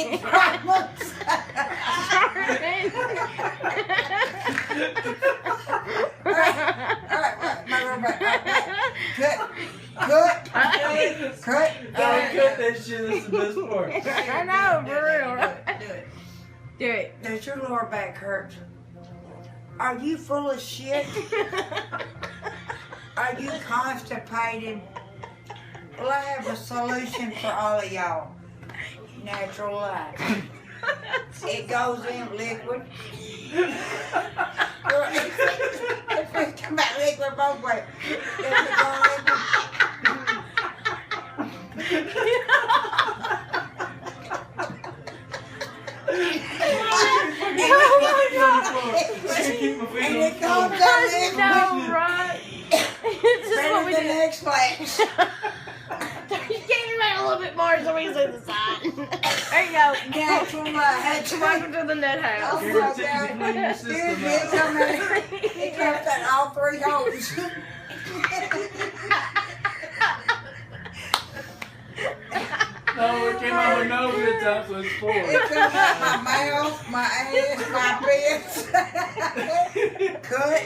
any problems. Cut. Don't cut that shit. That's the best part. I know, for real. Do it. Do it. Does your lower back hurt? Are you full of shit? Are you constipated? Well, I have a solution for all of y'all. Natural Light. It goes in liquid. If we come out liquid both ways. If it go liquid. And it comes out liquid. No, right. This is what we The do. next place. You can't even make a little bit more so we can see the side. There you go. Natural Light. Welcome to the nut house. Oh my Guarantee you God. clean your Dude, system it out. comes out. It comes out all three holes. No, it came out my nose that time, so it's four. It comes out my mouth, my ass, my pits. Cut.